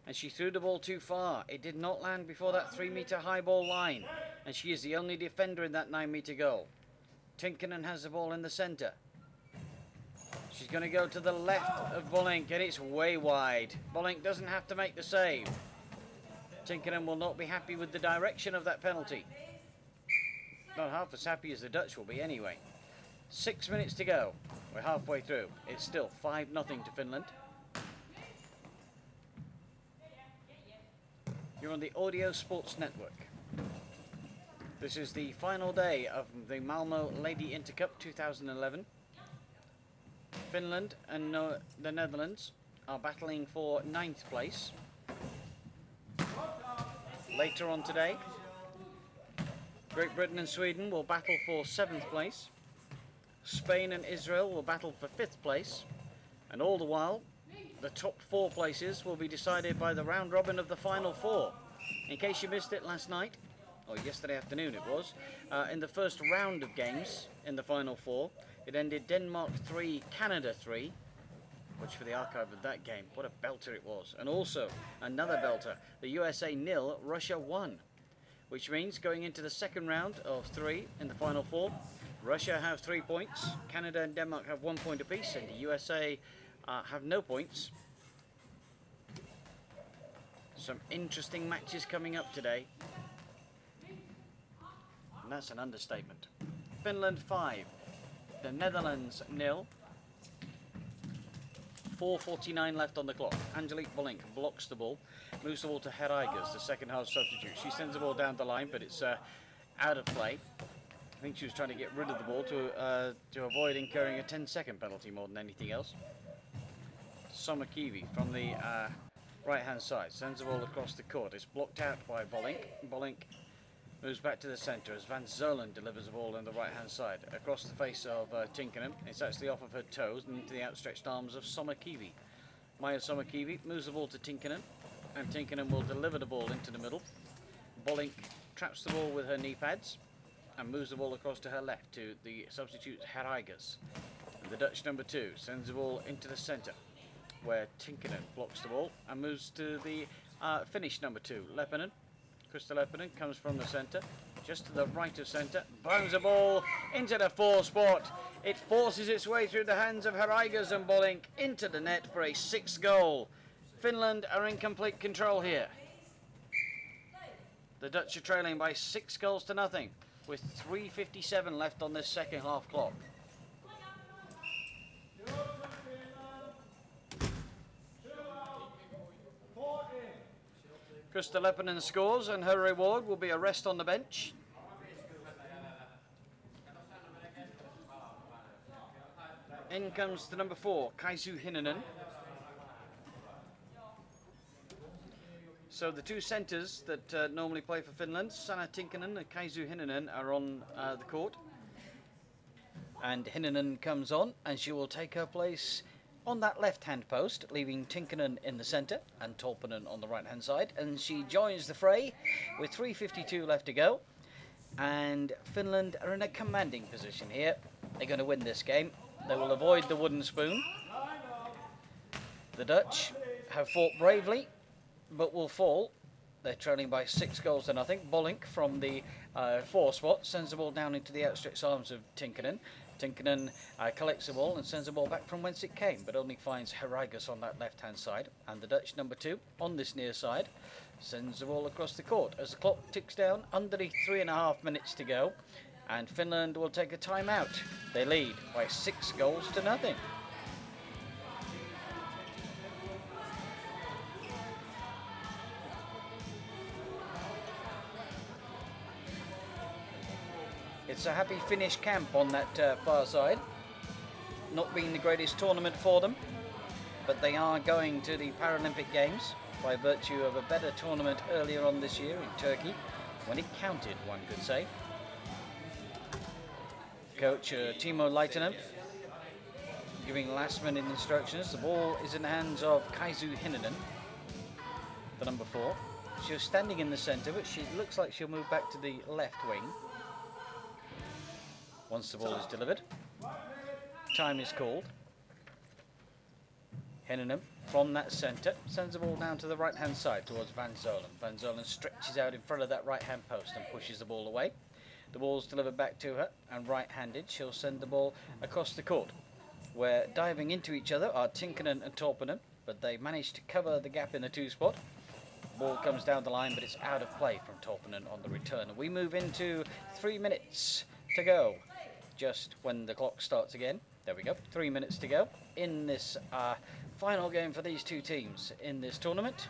And she threw the ball too far. It did not land before that 3-meter high ball line. And she is the only defender in that 9-meter goal. Tinkinen has the ball in the centre. She's going to go to the left of Bolink, and it's way wide. Bolink doesn't have to make the save. Tinkinen will not be happy with the direction of that penalty. Not half as happy as the Dutch will be anyway. 6 minutes to go. We're halfway through. It's still 5-0 to Finland. You're on the Audio Sports Network. This is the final day of the Malmo Lady Intercup 2011. Finland and the Netherlands are battling for 9th place. Later on today, Great Britain and Sweden will battle for 7th place. Spain and Israel will battle for 5th place. And all the while, the top 4 places will be decided by the round robin of the final 4. In case you missed it last night, or yesterday afternoon it was, in the first round of games in the final 4, it ended Denmark 3, Canada 3. Watch for the archive of that game. What a belter it was. And also, another belter, the USA 0, Russia 1. Which means going into the second round of 3 in the final 4, Russia have 3 points, Canada and Denmark have 1 point apiece, and the USA have no points. Some interesting matches coming up today. And that's an understatement. Finland 5, the Netherlands 0. 4:49 left on the clock. Angelique Bolink blocks the ball, moves the ball to Herigers, the second half substitute. She sends the ball down the line, but it's out of play. I think she was trying to get rid of the ball to avoid incurring a 10-second penalty more than anything else. Somakivi from the right-hand side sends the ball across the court. It's blocked out by Bolink. Bolink moves back to the centre as Van Zolen delivers the ball on the right-hand side. Across the face of Tinkinen. It's actually off of her toes and into the outstretched arms of Somakivi. Maya Somakivi moves the ball to Tinkinen, and Tinkinen will deliver the ball into the middle. Bolink traps the ball with her knee pads and moves the ball across to her left to the substitute Herigers. And the Dutch number 2 sends the ball into the centre, where Tinkinen blocks the ball and moves to the Finnish number 2, Leppänen. Krista Leppänen comes from the centre, just to the right of centre, bounds the ball into the 4 spot. It forces its way through the hands of Herigers and Bolink into the net for a 6th goal. Finland are in complete control here. The Dutch are trailing by 6 goals to nothing, with 3:57 left on this second half clock. Krista Leppänen scores, and her reward will be a rest on the bench. In comes the number 4, Kaisu Hinnanen. So the 2 centres that normally play for Finland, Sanna Tinkinen and Kaisu Hinnanen, are on the court. And Hinnanen comes on, and she will take her place on that left-hand post, leaving Tinkinen in the centre and Tolpanen on the right-hand side. And she joins the fray with 3:52 left to go. And Finland are in a commanding position here. They're going to win this game. They will avoid the wooden spoon. The Dutch have fought bravely, but will fall. They're trailing by 6 goals to nothing. Bolink from the 4 spot sends the ball down into the outstretched arms of Tinkinen. Tinkinen collects the ball and sends the ball back from whence it came, but only finds Herigers on that left-hand side. And the Dutch number 2 on this near side sends the ball across the court as the clock ticks down under the 3.5 minutes to go. And Finland will take a time-out. They lead by 6 goals to nothing. It's a happy Finnish camp on that far side. Not being the greatest tournament for them, but they are going to the Paralympic Games by virtue of a better tournament earlier on this year in Turkey, when it counted, one could say. Coach Timo Laitinen giving last-minute instructions. The ball is in the hands of Kaisu Hinnanen, the number 4. She was standing in the centre, but she looks like she'll move back to the left wing once the ball is delivered. Time is called. Hinnanen from that centre, sends the ball down to the right hand side towards Van Zolen. Van Zolen stretches out in front of that right hand post and pushes the ball away. The ball's delivered back to her, and right-handed she'll send the ball across the court, where diving into each other are Tinkernen and Torpenen, but they manage to cover the gap in the 2 spot. Ball comes down the line, but it's out of play from Torpenen on the return. We move into 3 minutes to go, just when the clock starts again. There we go, 3 minutes to go in this final game for these 2 teams in this tournament,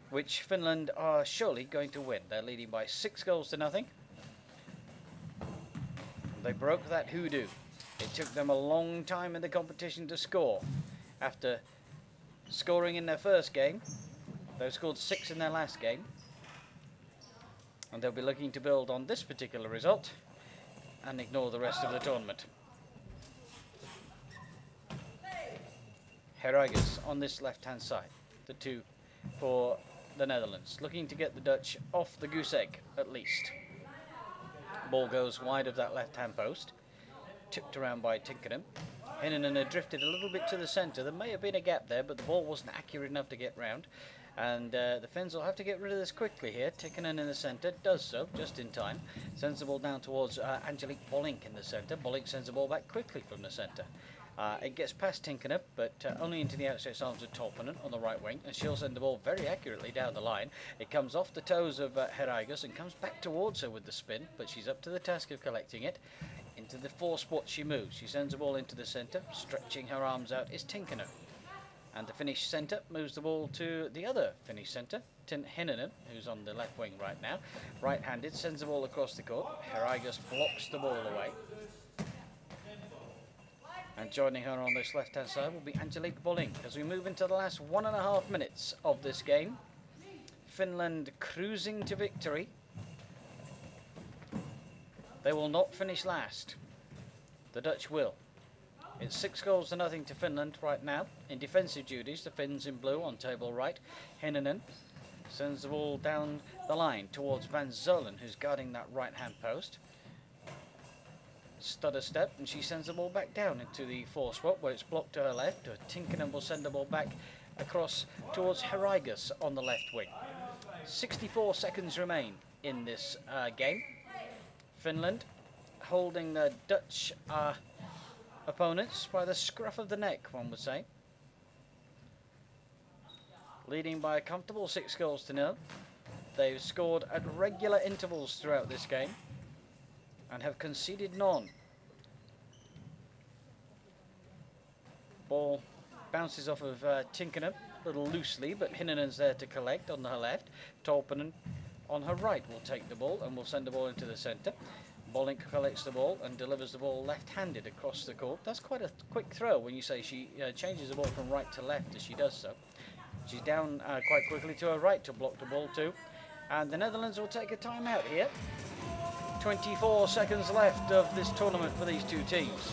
which Finland are surely going to win. They're leading by 6 goals to nothing. They broke that hoodoo. It took them a long time in the competition to score. After scoring in their first game, they've scored 6 in their last game. And they'll be looking to build on this particular result and ignore the rest of the tournament. Herrigus on this left-hand side. The 2 for the Netherlands, looking to get the Dutch off the goose egg at least. Ball goes wide of that left-hand post, tipped around by Tinkernen. Hinnanen had drifted a little bit to the centre. There may have been a gap there, but the ball wasn't accurate enough to get round. And the Finns will have to get rid of this quickly here. Tinkernen in the centre, does so just in time. Sends the ball down towards Angelique Bollink in the centre. Bollink sends the ball back quickly from the centre. It gets past Tinkernen, but only into the outstretched arms of Torpenen on the right wing, and she'll send the ball very accurately down the line. It comes off the toes of Herrigus and comes back towards her with the spin, but she's up to the task of collecting it. Into the 4 spot she moves. She sends the ball into the centre, stretching her arms out is Tinkernen. And the Finnish centre moves the ball to the other Finnish centre, Hinnanen, who's on the left wing right now. Right-handed, sends the ball across the court. Herrigus blocks the ball away. And joining her on this left-hand side will be Angelique Bollink as we move into the last 1.5 minutes of this game. Finland cruising to victory. They will not finish last. The Dutch will. It's 6 goals to nothing to Finland right now. In defensive duties, the Finns in blue on table right. Hinnanen sends the ball down the line towards Van Zolen, who's guarding that right-hand post. Stutter step, and she sends the ball back down into the 4 spot where it's blocked to her left. Tinkernen will send the ball back across towards Herrigus on the left wing. 64 seconds remain in this game. Finland holding the Dutch opponents by the scruff of the neck, one would say. Leading by a comfortable 6 goals to 0. They've scored at regular intervals throughout this game and have conceded none. Ball bounces off of Tinkernen, a little loosely, but Hinnanen's there to collect on her left. Torpenen on her right will take the ball and will send the ball into the centre. Bollink collects the ball and delivers the ball left-handed across the court. That's quite a quick throw when you say she changes the ball from right to left as she does so. She's down quite quickly to her right to block the ball too. And the Netherlands will take a timeout here. 24 seconds left of this tournament for these 2 teams.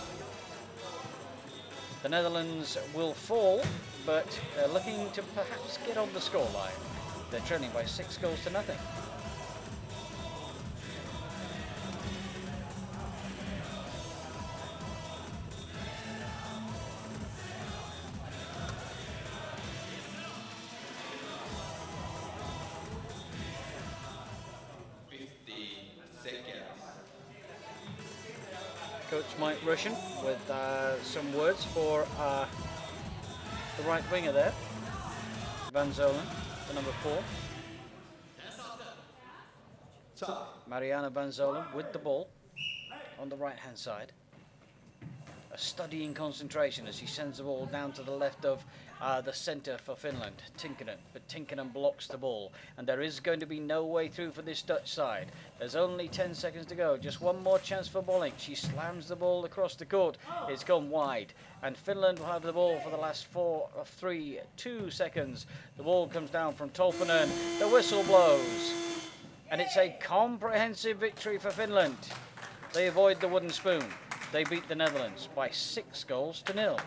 The Netherlands will fall, but they're looking to perhaps get on the scoreline. They're trailing by 6 goals to nothing. Coach Mike Russian with some words for the right winger there, Van Zolen, the number 4. Mariana Van Zolen with the ball on the right hand side. A studying concentration as she sends the ball down to the left of the centre for Finland, Tinkernen. But Tinkernen blocks the ball, and there is going to be no way through for this Dutch side. There's only 10 seconds to go. Just one more chance for Bollink. She slams the ball across the court. It's gone wide, and Finland will have the ball for the last 2 seconds. The ball comes down from Torpenen. The whistle blows, and it's a comprehensive victory for Finland. They avoid the wooden spoon. They beat the Netherlands by 6 goals to 0.